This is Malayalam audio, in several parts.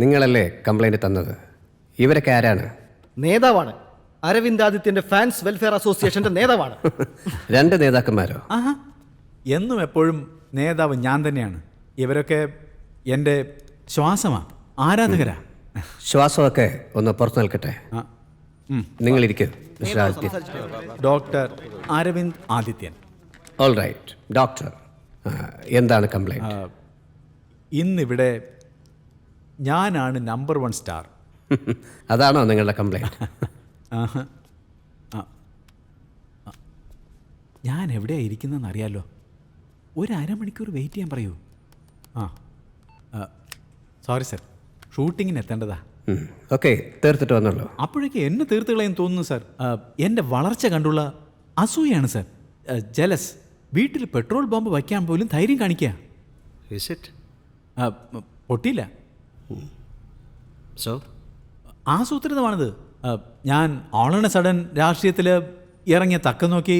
നിങ്ങളല്ലേ കംപ്ലൈൻറ്റ് തന്നത്? ഇവരൊക്കെ ആരാണ്? നേതാവാണ്. അരവിന്ദാദിത്യന്റെ ഫാൻസ് വെൽഫെയർ അസോസിയേഷന്റെ നേതാവാണ്. 2 നേതാക്കന്മാരോ? ആഹാ, എന്നും എപ്പോഴും നേതാവ് ഞാൻ തന്നെയാണ്. ഇവരൊക്കെ എൻ്റെ ശ്വാസമാണ്, ആരാധകരാ. ശ്വാസമൊക്കെ ഒന്ന് പുറത്തു നിൽക്കട്ടെ. ആ, ഉം. നിങ്ങളിരിക്കും mister Adithyan. Doctor Aravind Adithyan. All right doctor, എന്താണ് കംപ്ലൈൻറ്റ്? ഇന്നിവിടെ ഞാനാണ് നമ്പർ 1 സ്റ്റാർ. അതാണോ നിങ്ങളുടെ കംപ്ലൈൻറ്റ്? ആഹാ. ആ. ആ. ഞാൻ എവിടെയാണ് ഇരിക്കുന്നതെന്ന് അറിയാലോ. ഒരു അരമണിക്കൂർ വെയിറ്റ് ചെയ്യാൻ പറയൂ. ആ, സോറി സർ, ഷൂട്ടിങ്ങിന് എത്തേണ്ടതാ. ഓക്കെ, തീർത്തിട്ട് വന്നുള്ളൂ. അപ്പോഴേക്ക് എന്നെ തീർത്ത് കളയാൻ തോന്നുന്നു സാർ. എൻ്റെ വളർച്ച കണ്ടുള്ള അസൂയാണ് സാർ. ജലസ്. വീട്ടിൽ പെട്രോൾ ബോംബ് വയ്ക്കാൻ പോലും ധൈര്യം കാണിക്കുക. Is it? പൊട്ടിയില്ല. So? ആസൂത്രിതമാണിത്. ഞാൻ ഓൾ ഓൺ എ സഡൻ രാഷ്ട്രീയത്തിൽ ഇറങ്ങിയ തക്കം നോക്കി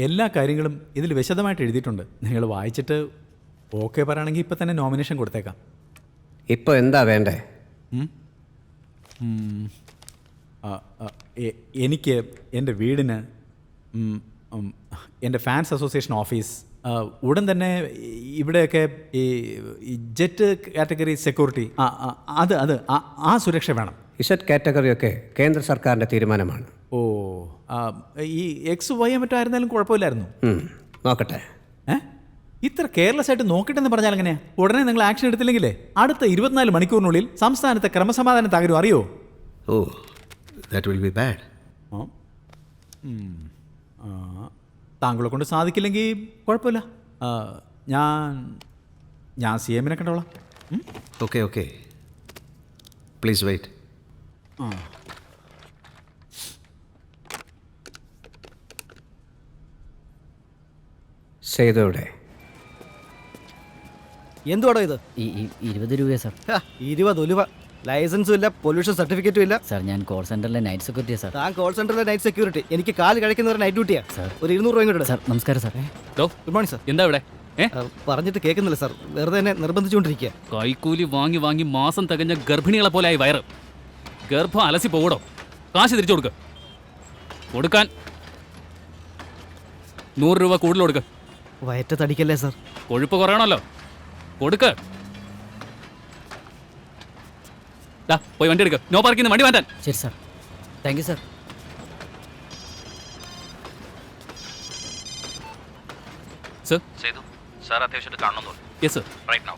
എല്ലാ കാര്യങ്ങളും ഇതിൽ വിശദമായിട്ട് എഴുതിയിട്ടുണ്ട്. നിങ്ങൾ വായിച്ചിട്ട് ഓക്കെ പറയുകയാണെങ്കിൽ ഇപ്പം തന്നെ നോമിനേഷൻ കൊടുത്തേക്കാം. ഇപ്പോൾ എന്താ വേണ്ടേ? എനിക്ക് എൻ്റെ വീടിന്, എൻ്റെ ഫാൻസ് അസോസിയേഷൻ ഓഫീസ്, ഉടൻ തന്നെ ഇവിടെയൊക്കെ ഈ ജെറ്റ് കാറ്റഗറി സെക്യൂരിറ്റി, ആ സുരക്ഷ വേണം. ഇസറ്റ് കാറ്റഗറിയൊക്കെ കേന്ദ്ര സർക്കാരിൻ്റെ തീരുമാനമാണ്. ഓ, ഈ XY മറ്റോ ആയിരുന്നാലും കുഴപ്പമില്ലായിരുന്നു. നോക്കട്ടെ. ഇത്ര കെയർലെസ് ആയിട്ട് നോക്കട്ടെന്ന് പറഞ്ഞാൽ എങ്ങനെയാ? ഉടനെ നിങ്ങൾ ആക്ഷൻ എടുത്തില്ലെങ്കിലേ അടുത്ത 24 മണിക്കൂറിനുള്ളിൽ സംസ്ഥാനത്തെ ക്രമസമാധാനം തകരും, അറിയോ? Oh, that will be bad. താങ്കളെ കൊണ്ട് സാധിക്കില്ലെങ്കിൽ കുഴപ്പമില്ല. ഞാൻ CM കണ്ടോളാം. Okay. Please wait. സേതുവിടെ എന്തുവാടോ ഇത്? 20 രൂപ സാർ. 20 ഉലുവ. ലൈസൻസും ഇല്ല, പൊല്യൂഷൻ സർട്ടിഫിക്കറ്റും ഇല്ല. സാർ ഞാൻ കോൾ സെന്ററിലെ നൈറ്റ് സെക്യൂരിറ്റിയാണ് സാർ. താൻ കോൾ സെന്ററിലെ നൈറ്റ് സെക്യൂരിറ്റി. എനിക്ക് കാല് കഴിക്കുന്നവരെ നൈറ്റ് ഡ്യൂട്ടിയാ. സാർ. ഒരു 200 രൂപ കൂടെ. സാർ നമസ്കാരം സാർ. Good morning sir. എന്താ ഇവിടെ? പറഞ്ഞിട്ട് കേൾക്കുന്നില്ല സാർ, വെറുതെ എന്നെ നിർബന്ധിച്ചുകൊണ്ടിരിക്കുക. കൈക്കൂലി വാങ്ങി വാങ്ങി മാസം തികഞ്ഞ ഗർഭിണികളെ പോലെ ആയി വയറ്. ഗർഭം അലസി പോകടോ. കാശ് തിരിച്ചു കൊടുക്കാൻ 100 രൂപ കൂടുതൽ കൊടുക്ക്. വയറ്റത്തടിക്കല്ലേ സാർ? കൊഴുപ്പ് കുറയണമല്ലോ, കൊടുക്ക്. പോയി വണ്ടി എടുക്കുക. നോ പാർക്കിന്ന് വണ്ടി മാറ്റാൻ. ശരി sir. Thank you sir. Sir, Sethu sir അത്യാവശ്യമായിട്ട് കാണണമെന്ന് പറഞ്ഞു. Yes sir. Right now.